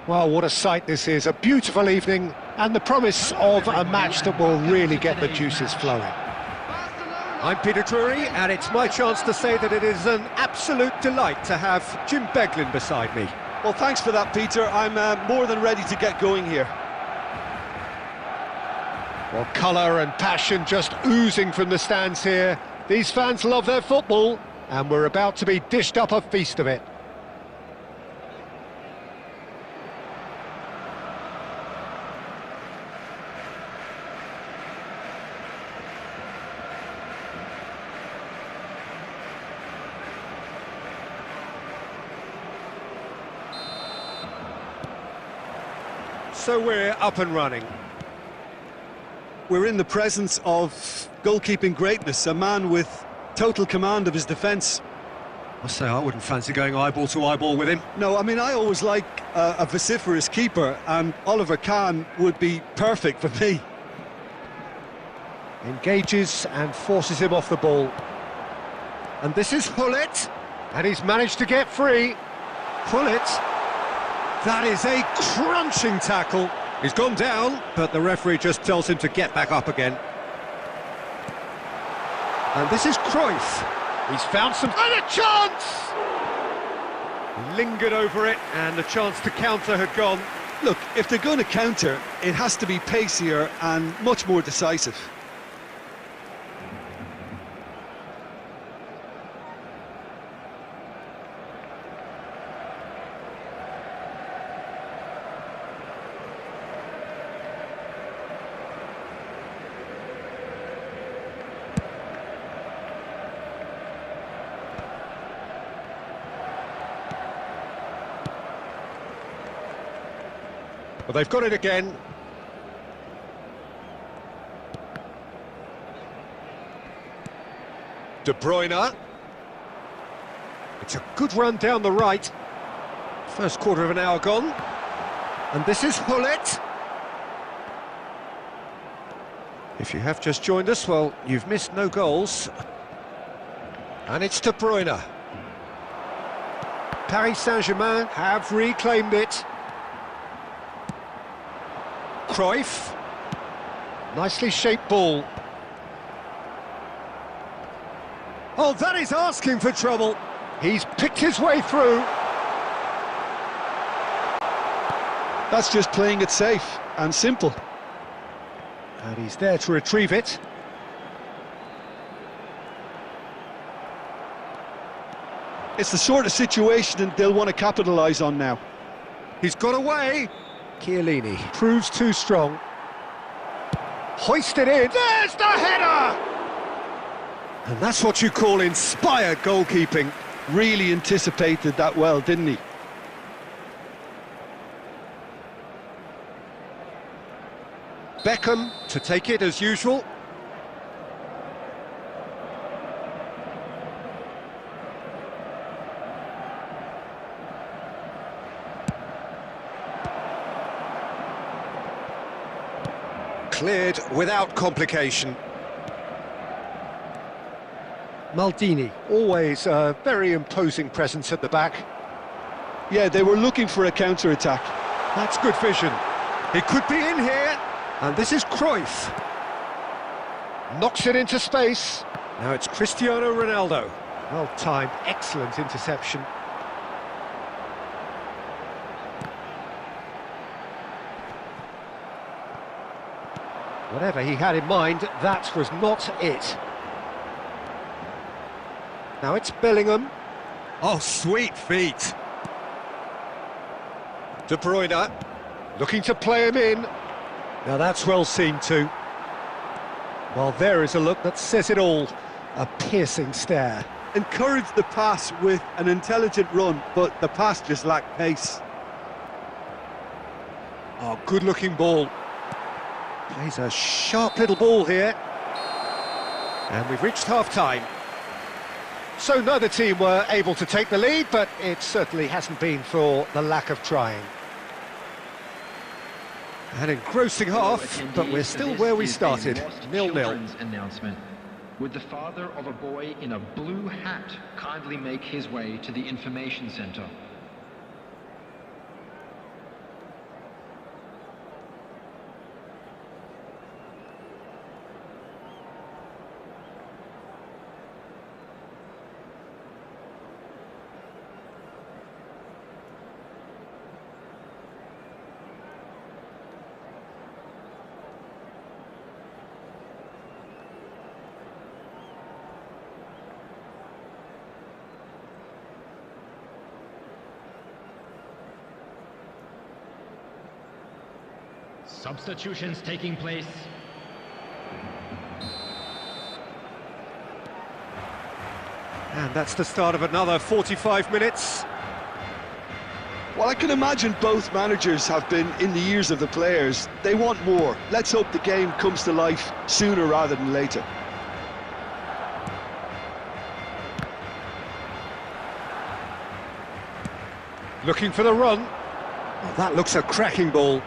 Well, what a sight this is, a beautiful evening and the promise of a match that will really get the juices flowing. I'm Peter Drury, and it's my chance to say that it is an absolute delight to have Jim Beglin beside me. Well, thanks for that, Peter. I'm more than ready to get going here. Well, colour and passion just oozing from the stands here. These fans love their football, and we're about to be dished up a feast of it. So we're up and running. We're in the presence of goalkeeping greatness, a man with total command of his defence. I say I wouldn't fancy going eyeball to eyeball with him. No, I mean, I always like a vociferous keeper, and Oliver Kahn would be perfect for me. Engages and forces him off the ball. And this is Hullet, and he's managed to get free. Hullet. That is a crunching tackle. He's gone down, but the referee just tells him to get back up again. And this is Cruyff. He's found some... And a chance! Lingered over it, and the chance to counter had gone. Look, if they're going to counter, it has to be pacier and much more decisive. Well, they've got it again. De Bruyne. It's a good run down the right. First quarter of an hour gone. And this is Hullet. If you have just joined us, well, you've missed no goals. And it's De Bruyne. Paris Saint-Germain have reclaimed it. Cruyff. Nicely shaped ball. Oh, that is asking for trouble. He's picked his way through. That's just playing it safe and simple. And he's there to retrieve it. It's the sort of situation they'll want to capitalise on now. He's got away. Chiellini proves too strong. Hoisted in. There's the header! And that's what you call inspired goalkeeping. Really anticipated that well, didn't he? Beckham to take it as usual. Cleared without complication. Maldini, always a very imposing presence at the back. Yeah, they were looking for a counter-attack. That's good vision. He could be in here. And this is Cruyff. Knocks it into space. Now it's Cristiano Ronaldo. Well timed, excellent interception. Whatever he had in mind, that was not it. Now it's Bellingham. Oh, sweet feet. De Bruyne, looking to play him in. Now that's well seen too. Well, there is a look that says it all. A piercing stare. Encouraged the pass with an intelligent run, but the pass just lacked pace. Oh, good-looking ball. Plays a sharp little ball here. And we've reached half-time. So neither team were able to take the lead, but it certainly hasn't been for the lack of trying. An engrossing half, but we're still where we started, 0-0. Announcement. Would the father of a boy in a blue hat kindly make his way to the information centre? Substitutions taking place. And that's the start of another 45 minutes. Well, I can imagine both managers have been in the ears of the players. They want more. Let's hope the game comes to life sooner rather than later. Looking for the run. Well, that looks a cracking ball.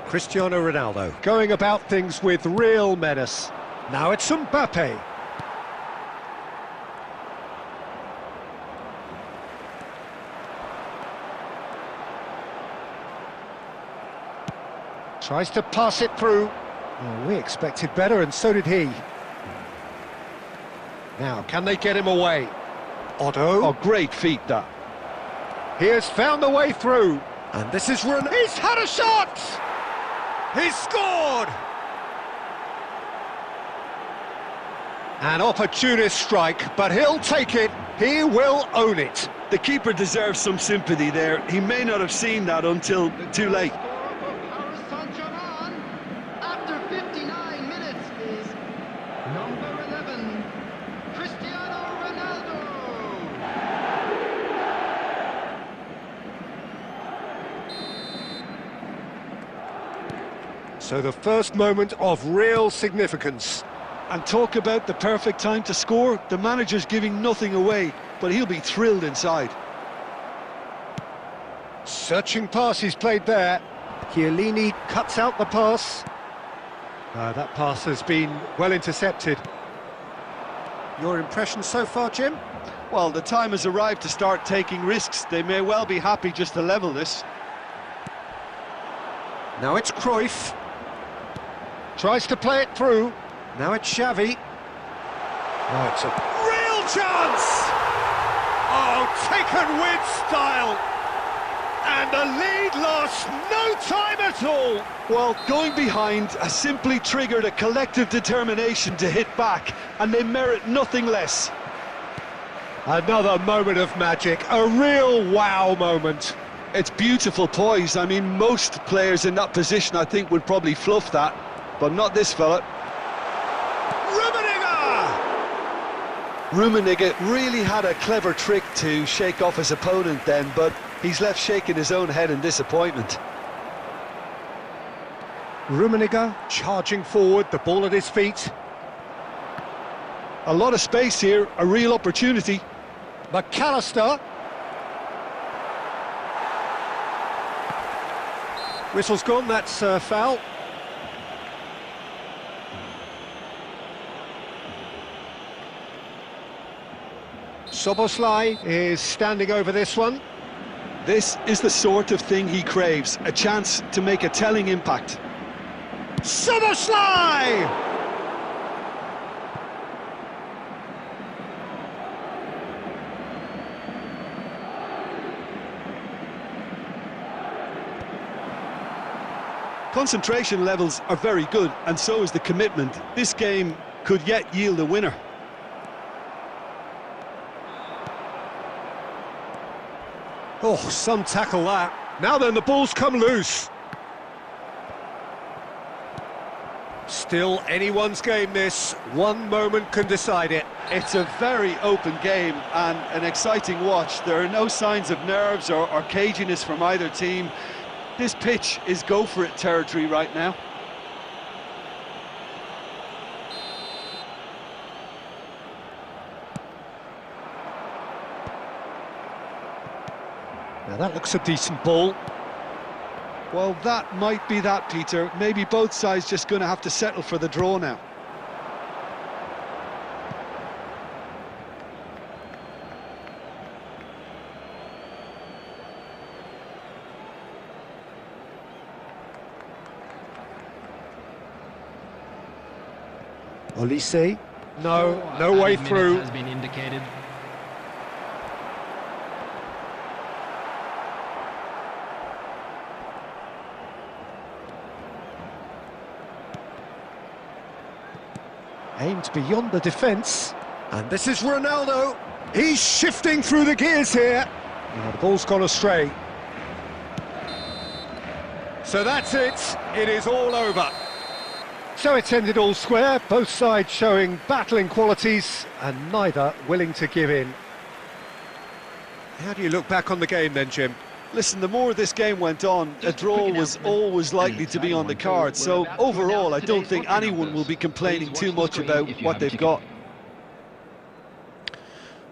Cristiano Ronaldo going about things with real menace. Now it's Mbappe. Tries to pass it through. Well, we expected better, and so did he. Now, can they get him away? Otto. Oh, great feat, that. He has found the way through. And this is Ronaldo. He's had a shot! He's scored! An opportunist strike, but he'll take it. He will own it. The keeper deserves some sympathy there. He may not have seen that until too late. After 59 minutes is number 11, Cristiano Ronaldo. So the first moment of real significance. And talk about the perfect time to score. The manager's giving nothing away, but he'll be thrilled inside. Searching pass he's played there. Chiellini cuts out the pass. That pass has been well intercepted. Your impression so far, Jim? Well, the time has arrived to start taking risks. They may well be happy just to level this. Now it's Cruyff. Tries to play it through. Now it's Xavi. Oh, it's a real chance! Oh, taken with style! And the lead lost no time at all! Well, going behind has simply triggered a collective determination to hit back, and they merit nothing less. Another moment of magic, a real wow moment. It's beautiful poise. I mean, most players in that position, I think, would probably fluff that, but not this fella. Rummenigge really had a clever trick to shake off his opponent then, but he's left shaking his own head in disappointment. Rummenigge charging forward, the ball at his feet. A lot of space here, a real opportunity. McAllister. Whistle's gone, that's foul. Szoboszlai is standing over this one. This is the sort of thing he craves, a chance to make a telling impact. Szoboszlai! Concentration levels are very good, and so is the commitment. This game could yet yield a winner. Oh, some tackle that. Now then, the ball's come loose. Still anyone's game, this. One moment can decide it. It's a very open game and an exciting watch. There are no signs of nerves or caginess from either team. This pitch is go-for-it territory right now. Now that looks a decent ball. Well, that might be that, Peter. Maybe both sides just going to have to settle for the draw now. Olise. No way through. Has been indicated. Aimed beyond the defence. And this is Ronaldo. He's shifting through the gears here. Now the ball's gone astray. So that's it, it is all over. So it's ended all square, both sides showing battling qualities and neither willing to give in. How do you look back on the game then, Jim? Listen, the more this game went on, a draw was always likely to be on the cards. So overall, I don't think anyone will be complaining too much about what they've got.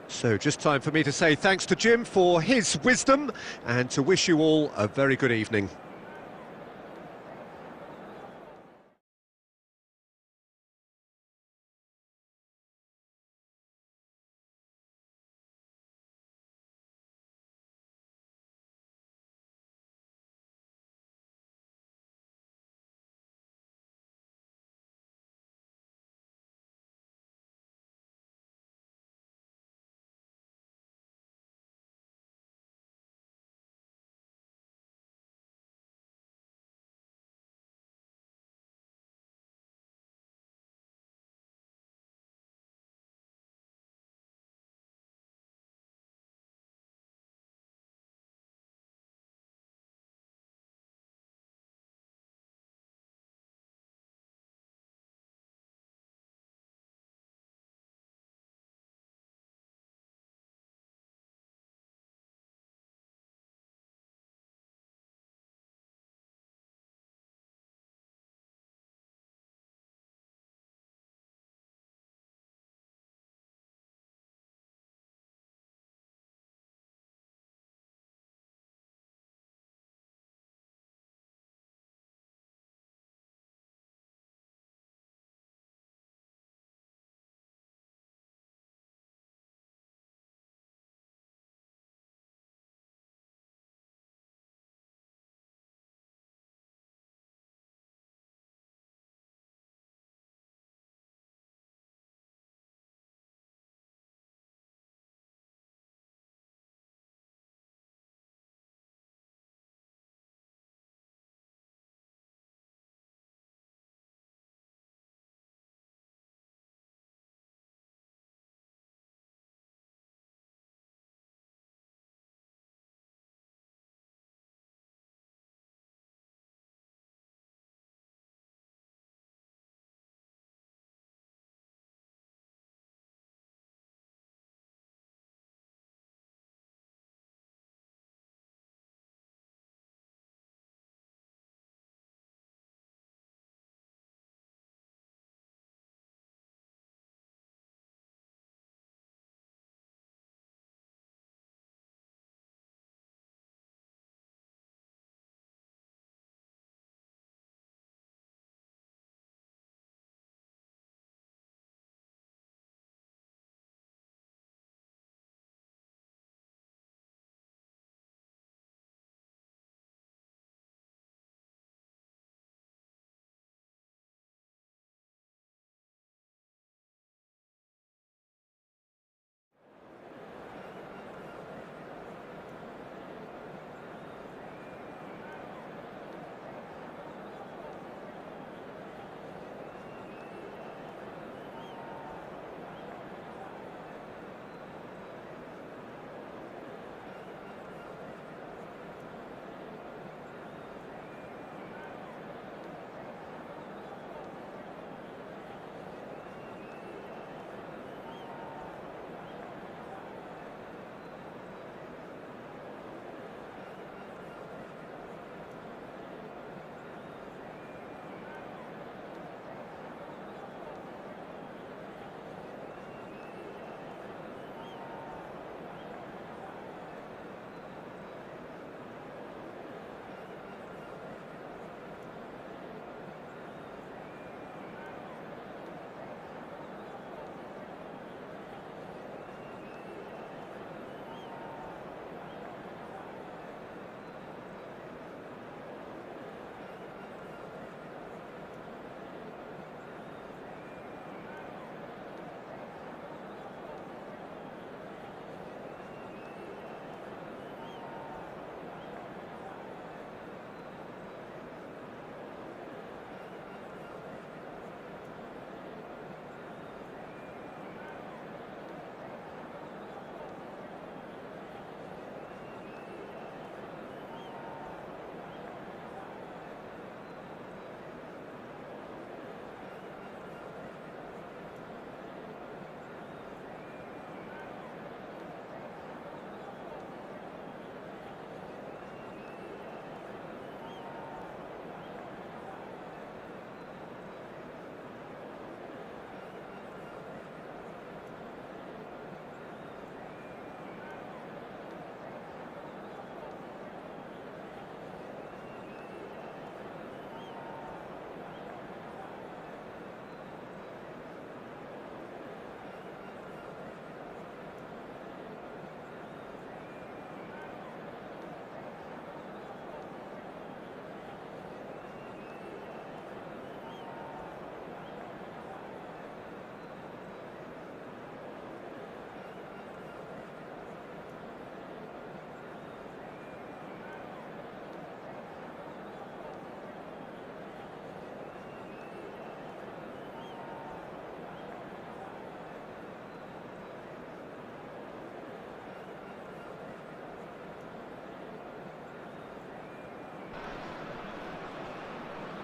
So just time for me to say thanks to Jim for his wisdom and to wish you all a very good evening.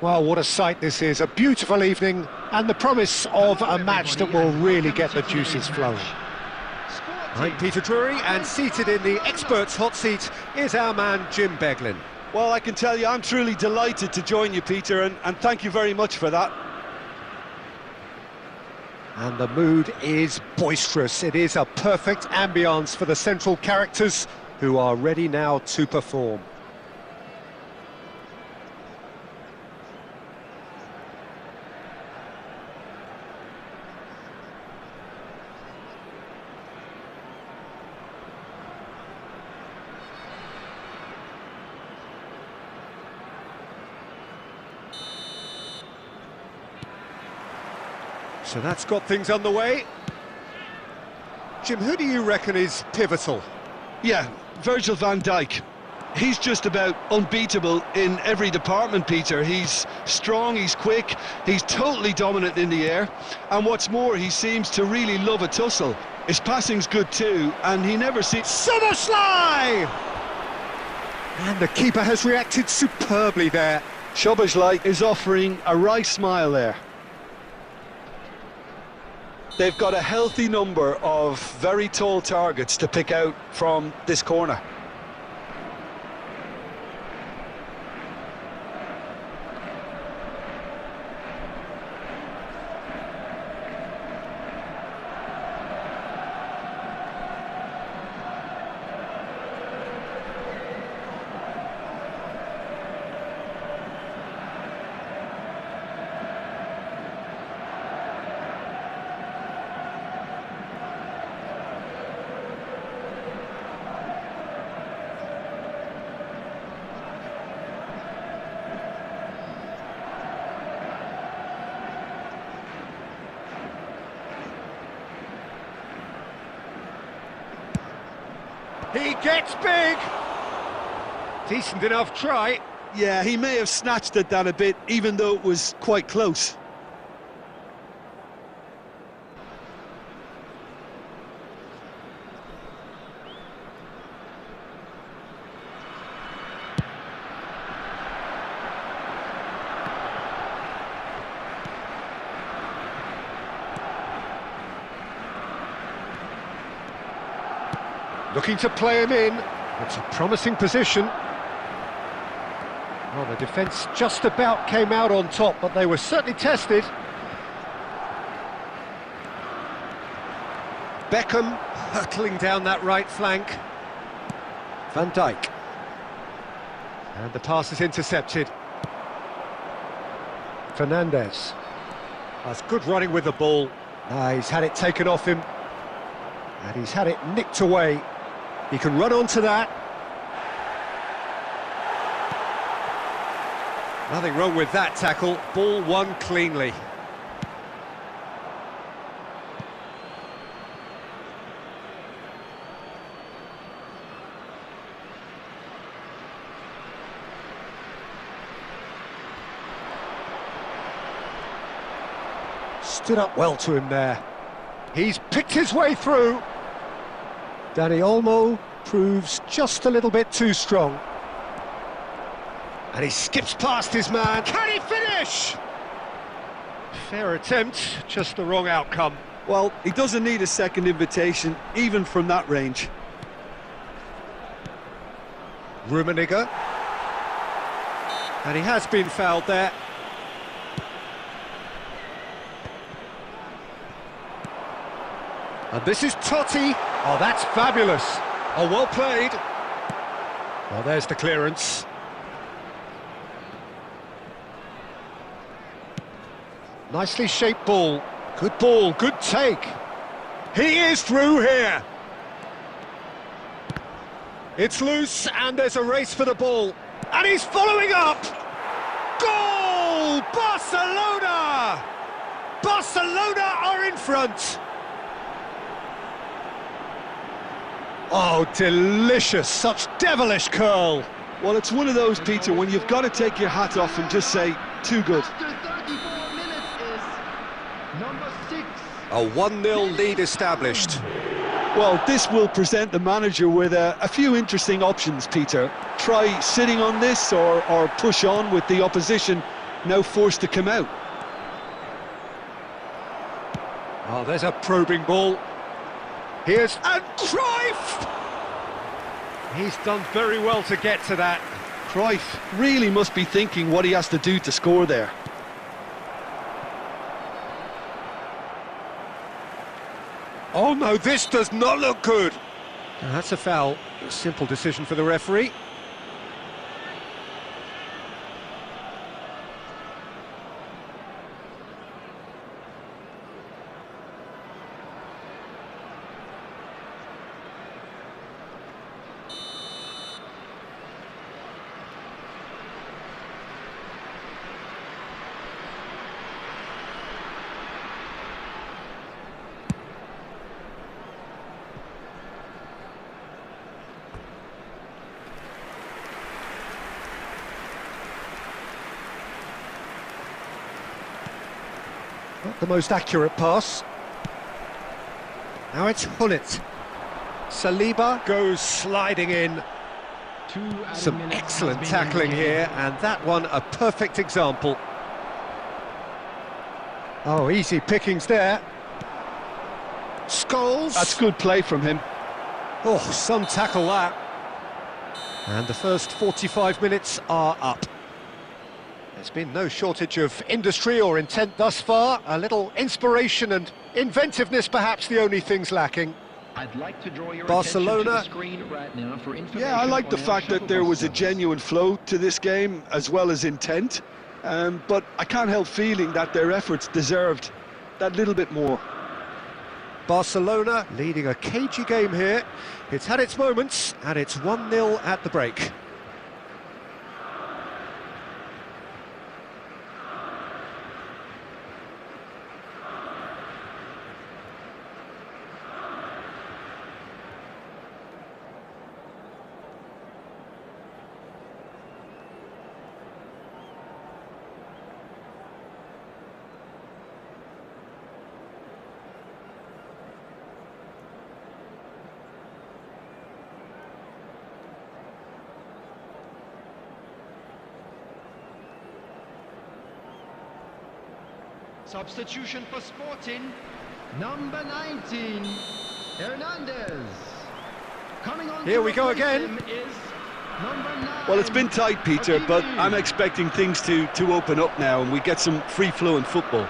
Well, what a sight this is, a beautiful evening, and the promise of a match that will really get the juices flowing. I'm Peter Drury, and seated in the experts' hot seat is our man Jim Beglin. Well, I can tell you I'm truly delighted to join you, Peter, and thank you very much for that. And the mood is boisterous. It is a perfect ambience for the central characters who are ready now to perform. So that's got things underway. Jim, who do you reckon is pivotal? Yeah, Virgil van Dijk. He's just about unbeatable in every department, Peter. He's strong, he's quick, he's totally dominant in the air. And what's more, he seems to really love a tussle. His passing's good too, and he never seems... Szoboszlai! And the keeper has reacted superbly there. Szoboszlai is offering a wry smile there. They've got a healthy number of very tall targets to pick out from this corner. He gets big! Decent enough try. Yeah, he may have snatched at that a bit, even though it was quite close. Looking to play him in. It's a promising position. Well, the defence just about came out on top, but they were certainly tested. Beckham hurtling down that right flank. Van Dijk. And the pass is intercepted. Fernandes. That's good running with the ball. He's had it taken off him. And he's had it nicked away. He can run onto that. Nothing wrong with that tackle. Ball won cleanly. Stood up well to him there. He's picked his way through. Dani Olmo proves just a little bit too strong. And he skips past his man. Can he finish? Fair attempt, just the wrong outcome. Well, he doesn't need a second invitation, even from that range. Rummenigge. And he has been fouled there. And this is Totti. Oh, that's fabulous. Oh, well played. Well, there's the clearance. Nicely shaped ball. Good take. He is through here. It's loose, and there's a race for the ball. And he's following up. Goal! Barcelona! Barcelona are in front. Oh, delicious, such devilish curl. Well, it's one of those, Peter, when you've got to take your hat off and just say, too good. After 34 minutes is number 6. A 1-0 lead established. Well, this will present the manager with a few interesting options, Peter. Try sitting on this or push on with the opposition now forced to come out. Oh, there's a probing ball. Here's... and Cruyff! He's done very well to get to that. Cruyff really must be thinking what he has to do to score there. Oh no, this does not look good. Now, that's a foul. A simple decision for the referee. Not the most accurate pass. Now it's Hullet. Saliba goes sliding in. Some excellent tackling here, and that one a perfect example. Oh, easy pickings there. Scholes. That's good play from him. Oh, some tackle that. And the first 45 minutes are up. There's been no shortage of industry or intent thus far. A little inspiration and inventiveness, perhaps the only things lacking. I'd like to draw your Barcelona. attention to the screen right now for information. Yeah, I like the on fact our that there was a service. genuine flow to this game as well as intent. But I can't help feeling that their efforts deserved that little bit more. Barcelona leading a cagey game here. It's had its moments, and it's 1-0 at the break. Substitution for Sporting, number 19, Hernandez. Coming on. Here we go again. Is number 9. Well, it's been tight, Peter, but I'm expecting things to open up now and we get some free-flowing football.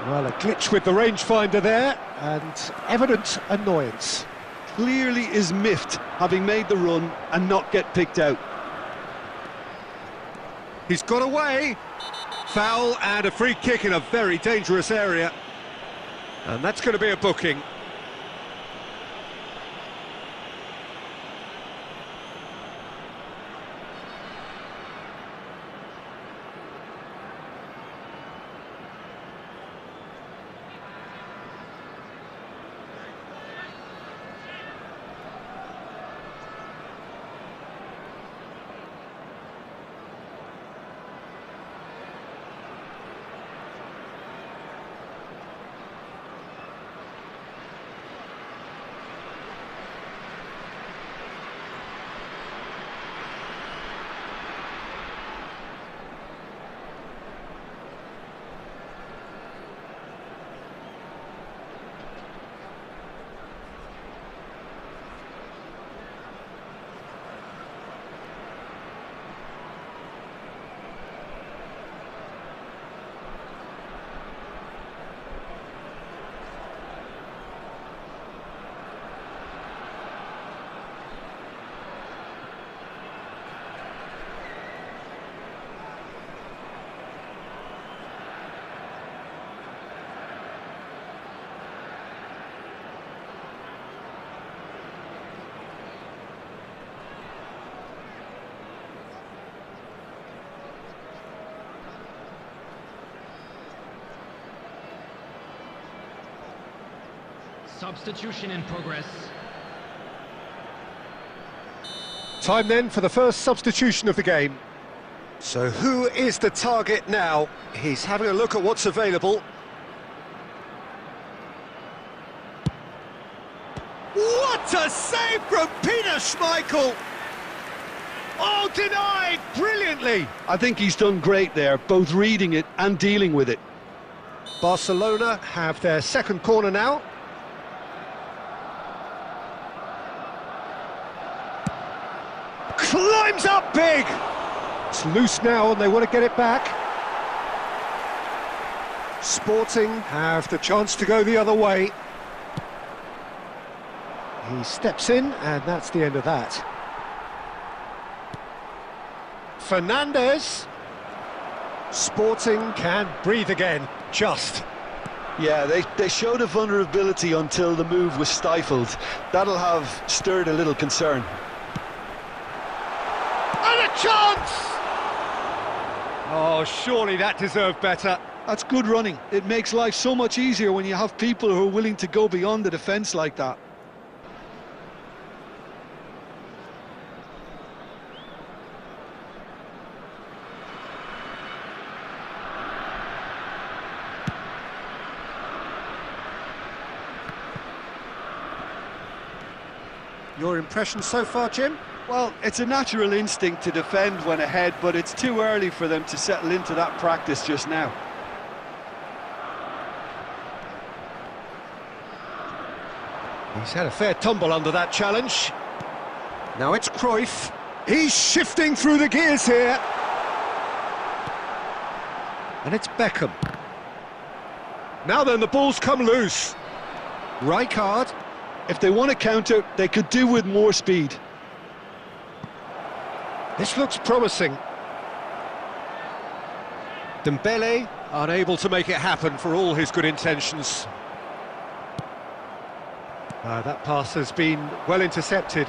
Well, a glitch with the rangefinder there, and evident annoyance. Clearly is miffed, having made the run and not get picked out. He's got away. Foul and a free kick in a very dangerous area. And that's going to be a booking. Substitution in progress. Time then for the first substitution of the game. So who is the target now? He's having a look at what's available. What a save from Peter Schmeichel! Oh, denied brilliantly. I think he's done great there, both reading it and dealing with it. Barcelona have their second corner now. Climbs up big. It's loose now and they want to get it back. Sporting have the chance to go the other way. He steps in and that's the end of that. Fernandes. Sporting can breathe again, just. Yeah, they showed a vulnerability until the move was stifled. That'll have stirred a little concern. And a chance! Oh, surely that deserved better. That's good running. It makes life so much easier when you have people who are willing to go beyond the defence like that. Your impression so far, Jim? Well, it's a natural instinct to defend when ahead, but it's too early for them to settle into that practice just now. He's had a fair tumble under that challenge. Now it's Cruyff. He's shifting through the gears here. And it's Beckham. Now then, the ball's come loose. Rijkaard. If they want to counter, they could do with more speed. This looks promising. Dembele unable to make it happen for all his good intentions. That pass has been well intercepted.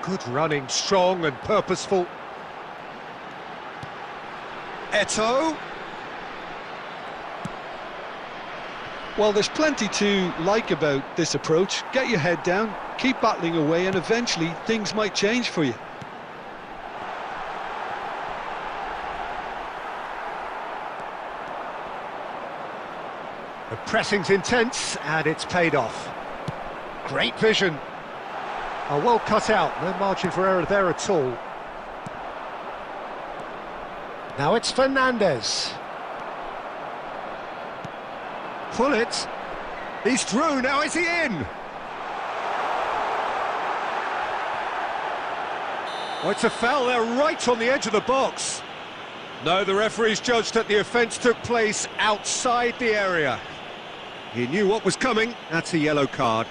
Good running, strong and purposeful. Eto'o. Well, there's plenty to like about this approach. Get your head down, keep battling away, and eventually things might change for you. The pressing's intense, and it's paid off. Great vision. Oh, well cut out, no margin for error there at all. Now it's Fernandes. Pull it. He's through, now is he in? Oh, it's a foul there right on the edge of the box. No, the referee's judged that the offence took place outside the area. He knew what was coming, that's a yellow card.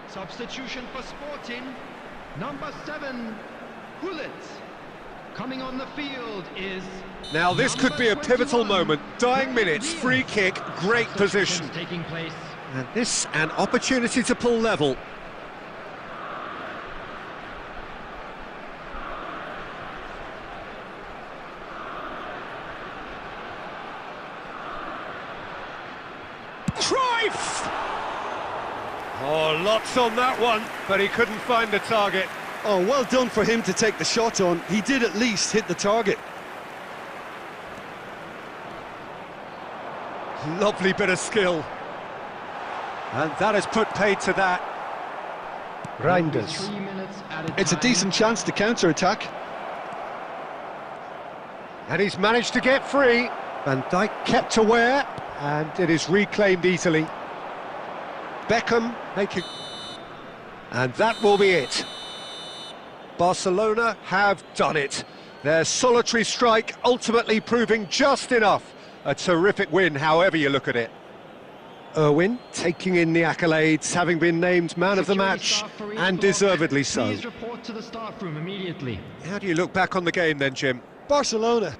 Substitution for Sporting, number 7, Hullet. Coming on the field is... Now this could be a pivotal 21. moment. Dying minutes, free kick, great position. Taking place. And this, an opportunity to pull level. Cruyff! Oh, lots on that one, but he couldn't find the target. Oh, well done for him to take the shot on. He did at least hit the target. Lovely bit of skill. And that has put paid to that. Reinders. 3 minutes added It's a time. decent chance to counter-attack. And he's managed to get free. Van Dijk kept aware, and it is reclaimed easily. Beckham making... And that will be it. Barcelona have done it. Their solitary strike ultimately proving just enough. A terrific win, however you look at it. Irwin taking in the accolades, having been named man of the Security match, staff for each and block. deservedly so. Please report to the staff room immediately. How do you look back on the game then, Jim? Barcelona.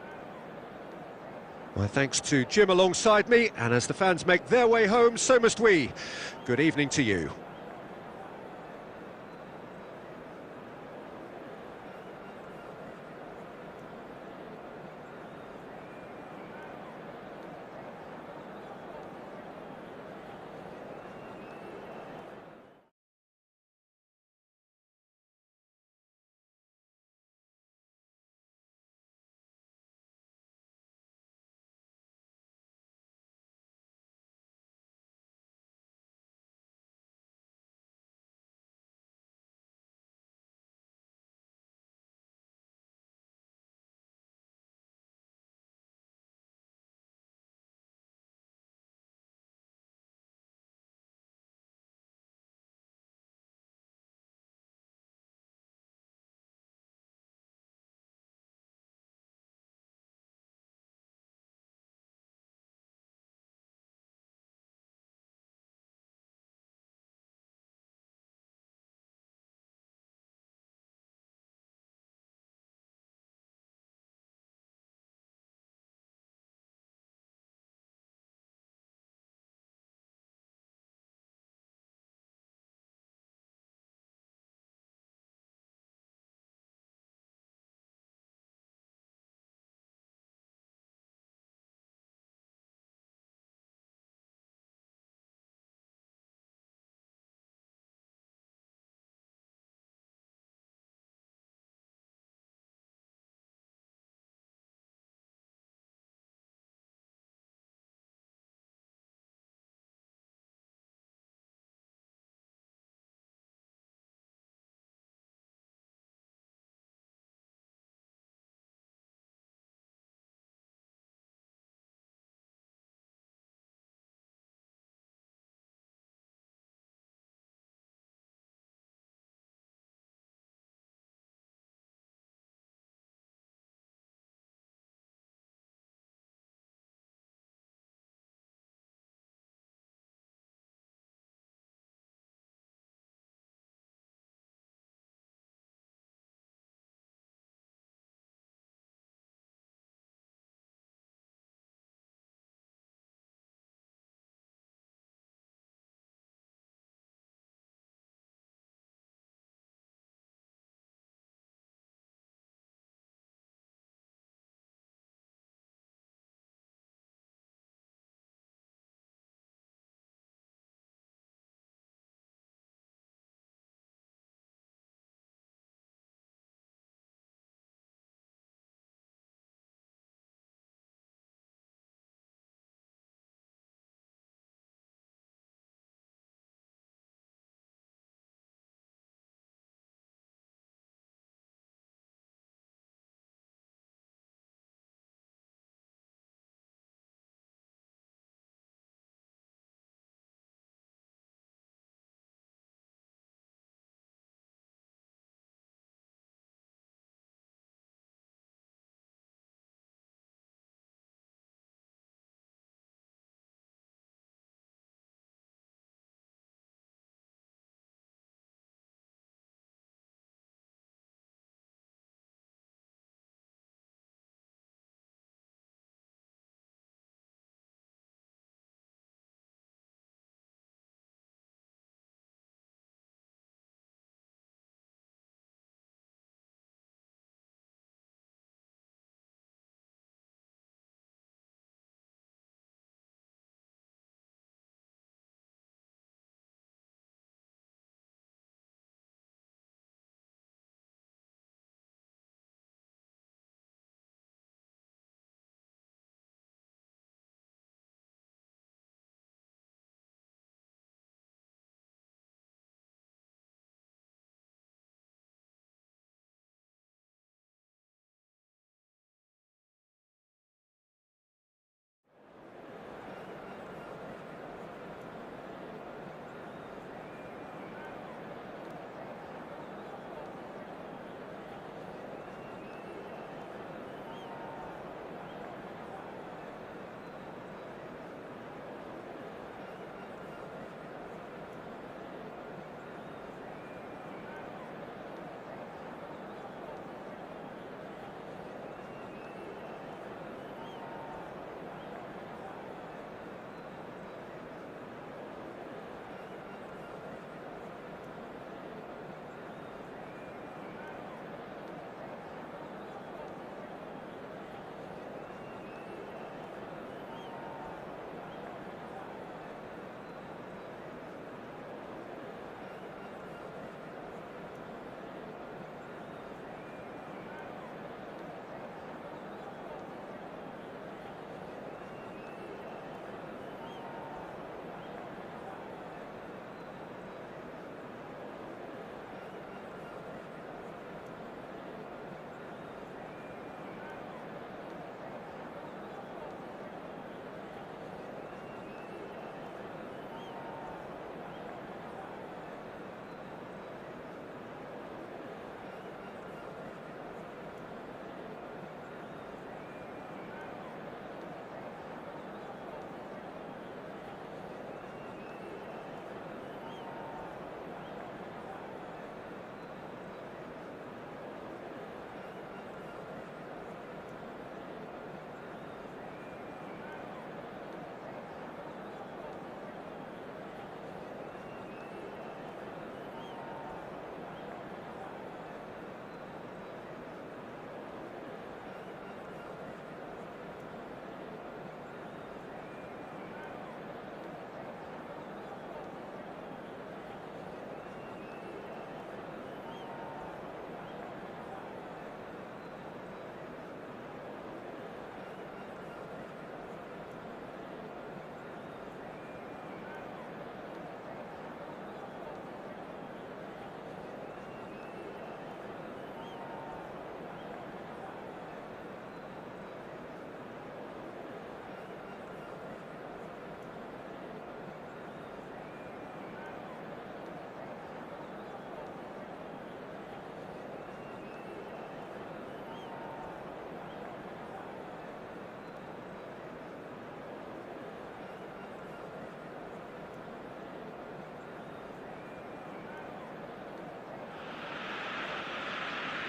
My thanks to Jim alongside me, and as the fans make their way home, so must we. Good evening to you.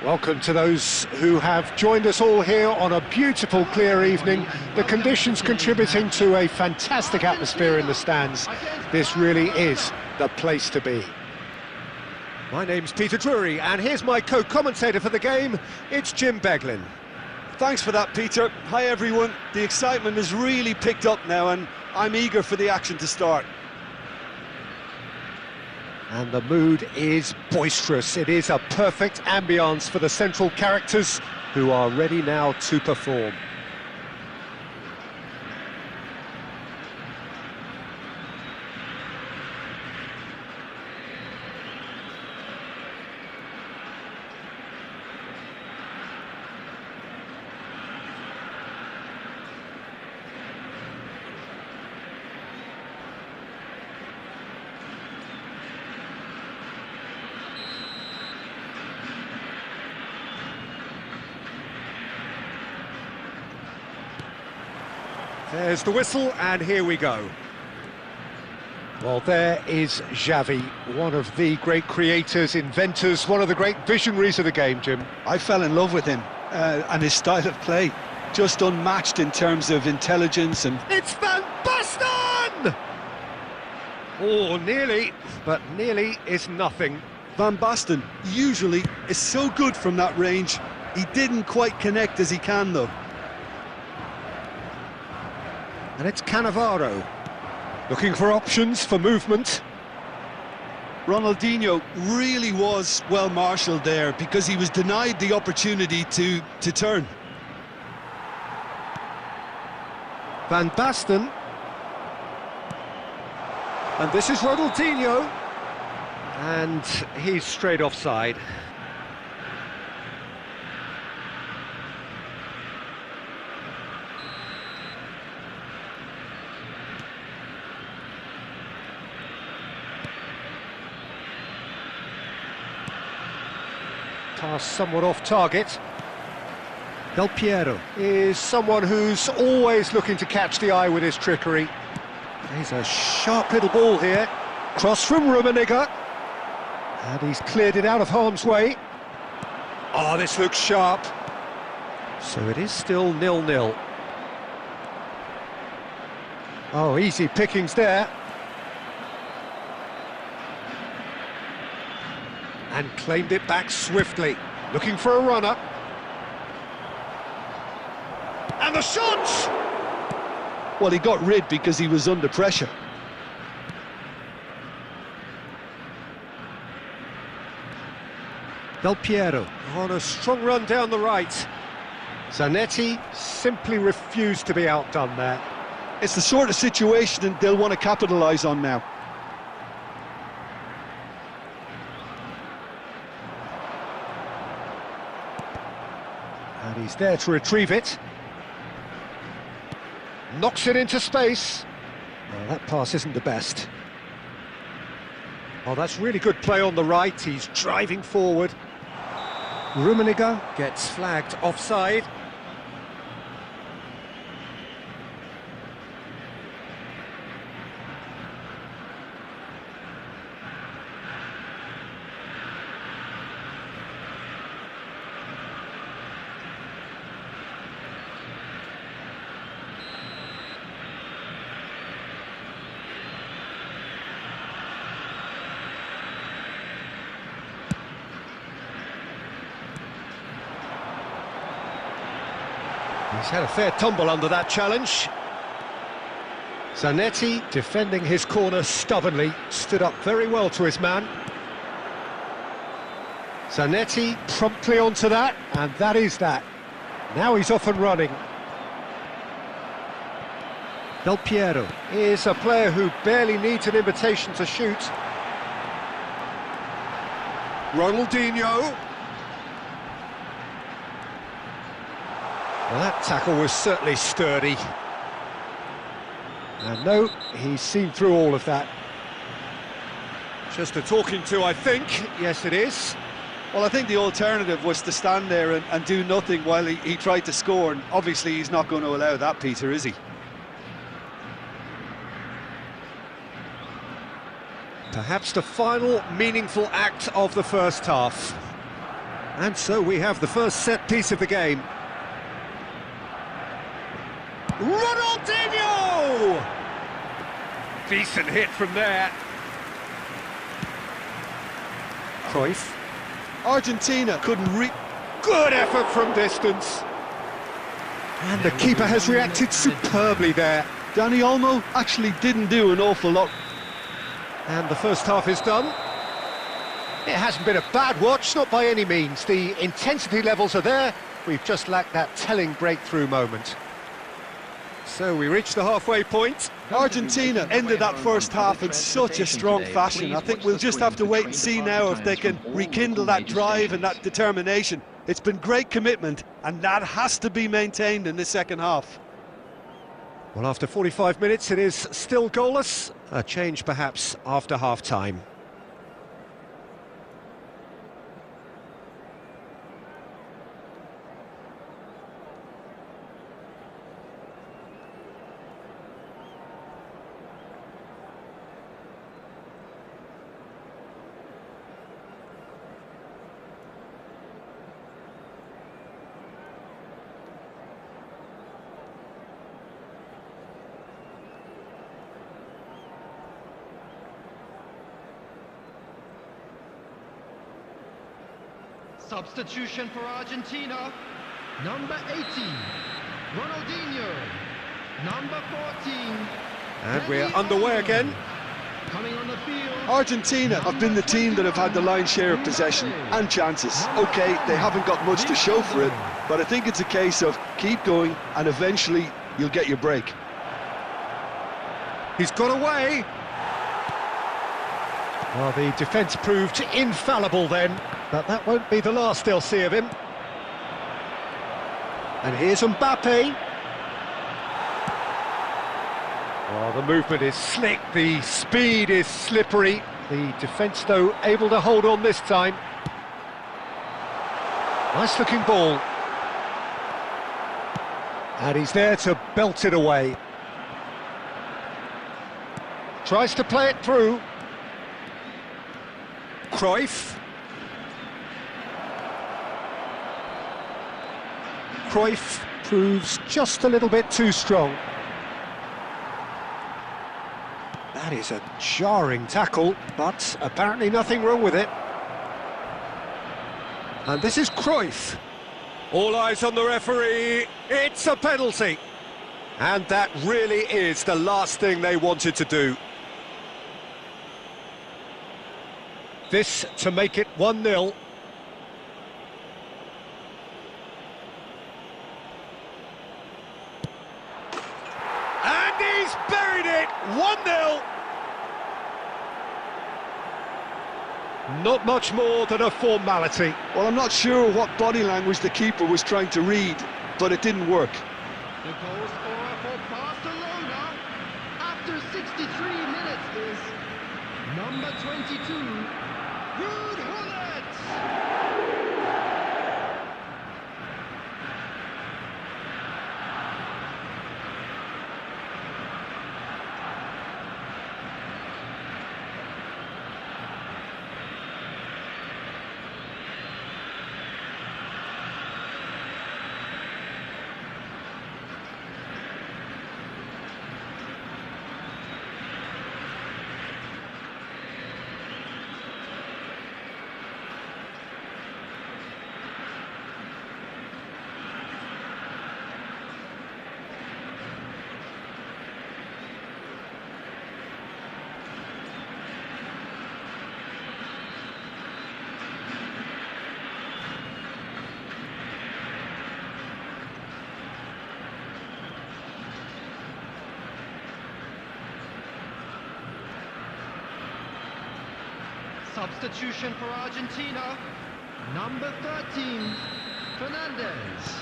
Welcome to those who have joined us all here on a beautiful, clear evening. The conditions contributing to a fantastic atmosphere in the stands. This really is the place to be. My name's Peter Drury, and here's my co-commentator for the game. It's Jim Beglin. Thanks for that, Peter. Hi, everyone. The excitement has really picked up now, and I'm eager for the action to start. And the mood is boisterous. It is a perfect ambience for the central characters who are ready now to perform. There's the whistle, and here we go. Well, there is Xavi, one of the great creators, inventors, one of the great visionaries of the game, Jim. I fell in love with him and his style of play. Just unmatched in terms of intelligence and... It's Van Basten! Oh, nearly, but nearly is nothing. Van Basten usually is so good from that range. He didn't quite connect as he can, though. And it's Cannavaro, looking for options for movement. Ronaldinho really was well marshalled there because he was denied the opportunity to turn. Van Basten. And this is Ronaldinho. And he's straight offside. Pass somewhat off target. Del Piero is someone who's always looking to catch the eye with his trickery. He's a sharp little ball here. Cross from Rummenigge. And he's cleared it out of harm's way. Oh, this looks sharp. So it is still 0-0. Oh, easy pickings there. And claimed it back swiftly, looking for a runner. And the shot! Well, he got rid because he was under pressure. Del Piero on a strong run down the right. Zanetti simply refused to be outdone there. It's the sort of situation they'll want to capitalise on now. And he's there to retrieve it. Knocks it into space. Well, that pass isn't the best. Oh, that's really good play on the right. He's driving forward. Rummenigge gets flagged offside. He's had a fair tumble under that challenge. Zanetti, defending his corner stubbornly, stood up very well to his man. Zanetti promptly onto that, and that is that. Now he's off and running. Del Piero is a player who barely needs an invitation to shoot. Ronaldinho. Well, that tackle was certainly sturdy. And no, he's seen through all of that. Just a talking to, I think. Yes, it is. Well, I think the alternative was to stand there and do nothing while he tried to score, and obviously he's not going to allow that, Peter, is he? Perhaps the final meaningful act of the first half. And so we have the first set piece of the game. Ronaldinho! Decent hit from there. Cruyff. Argentina couldn't Good effort from distance. And the keeper has reacted superbly there. Dani Olmo actually didn't do an awful lot. And the first half is done. It hasn't been a bad watch, not by any means. The intensity levels are there. We've just lacked that telling breakthrough moment. So we reach the halfway point. Argentina ended that first half in such a strong fashion. I think we'll just have to wait and see now if they can rekindle that drive and that determination. It's been great commitment, and that has to be maintained in the second half. Well, after 45 minutes, it is still goalless. A change perhaps after half-time. Substitution for Argentina. Number 18, Ronaldinho. Number 14. And we're underway again. Coming on the field. Argentina have been the team that have had the lion's share of possession and chances. Okay, they haven't got much to show for it, but I think it's a case of keep going and eventually you'll get your break. He's got away. Well, the defence proved infallible then, but that won't be the last they'll see of him. And here's Mbappe. Oh, the movement is slick, the speed is slippery. The defence, though, able to hold on this time. Nice looking ball. And he's there to belt it away. Tries to play it through. Cruyff. Cruyff proves just a little bit too strong. That is a jarring tackle, but apparently nothing wrong with it. And this is Cruyff. All eyes on the referee. It's a penalty. And that really is the last thing they wanted to do. This to make it 1-0. And he's buried it! 1-0. Not much more than a formality. Well, I'm not sure what body language the keeper was trying to read, but it didn't work. The goal scorer for Barcelona after 63 minutes is number 22, Ruud Gullit. Substitution for Argentina, number 13, Fernandez.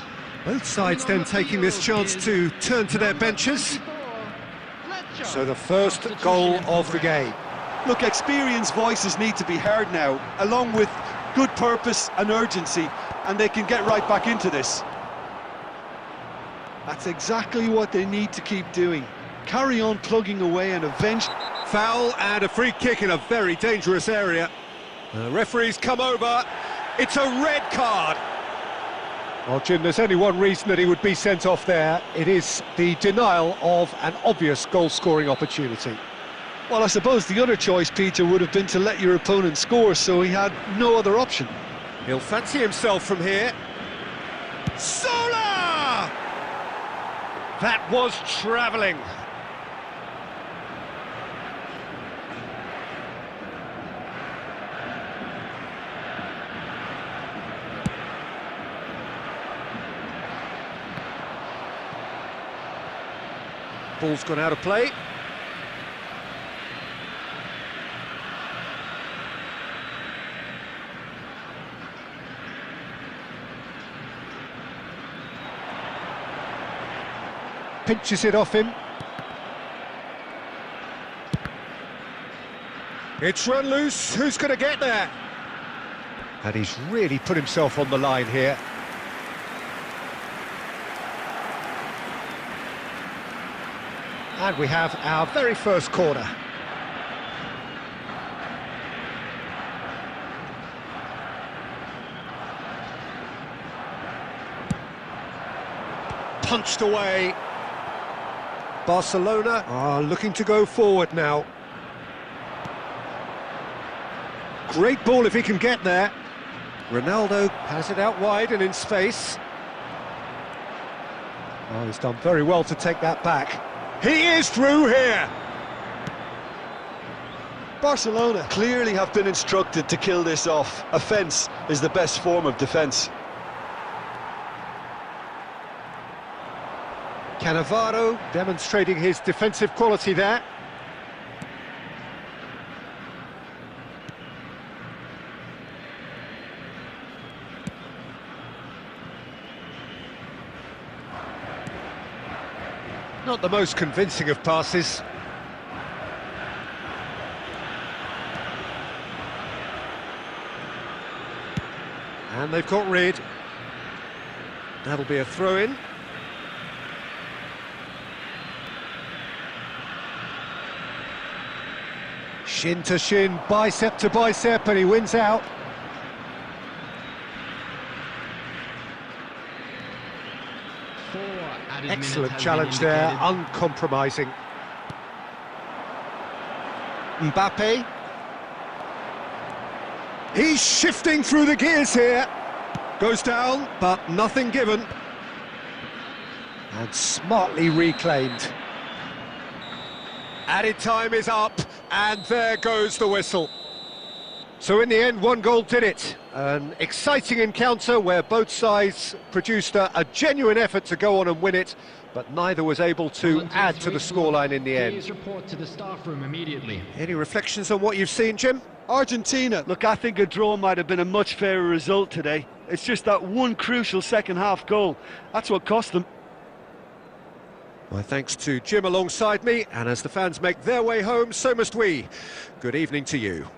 Both sides then taking this chance to turn to their benches. So the first goal of the game. Look, experienced voices need to be heard now, along with good purpose and urgency, and they can get right back into this. That's exactly what they need to keep doing. Carry on plugging away and eventually... Foul and a free kick in a very dangerous area. The referee's come over. It's a red card. Well, Jim, there's only one reason that he would be sent off there. It is the denial of an obvious goal-scoring opportunity. Well, I suppose the other choice, Peter, would have been to let your opponent score, so he had no other option. He'll fancy himself from here. Sola! That was travelling. Ball's gone out of play. Pinches it off him. It's run loose. Who's going to get there? And he's really put himself on the line here. And we have our very first corner. Punched away. Barcelona are looking to go forward now. Great ball if he can get there. Ronaldo has it out wide and in space. Oh, he's done very well to take that back. He is through here! Barcelona clearly have been instructed to kill this off. Offence is the best form of defence. Cannavaro demonstrating his defensive quality there. Not the most convincing of passes. And they've got rid. That'll be a throw-in. Shin to shin, bicep to bicep, and he wins out. Excellent challenge there, uncompromising. Mbappe. He's shifting through the gears here. Goes down, but nothing given. And smartly reclaimed. Added time is up, and there goes the whistle. So in the end, one goal did it. An exciting encounter where both sides produced a genuine effort to go on and win it, but neither was able to add to the scoreline in the end. Please report to the staff room immediately. Any reflections on what you've seen, Jim? Argentina, look, I think a draw might have been a much fairer result today. It's just that one crucial second-half goal. That's what cost them. My thanks to Jim alongside me, and as the fans make their way home, so must we. Good evening to you.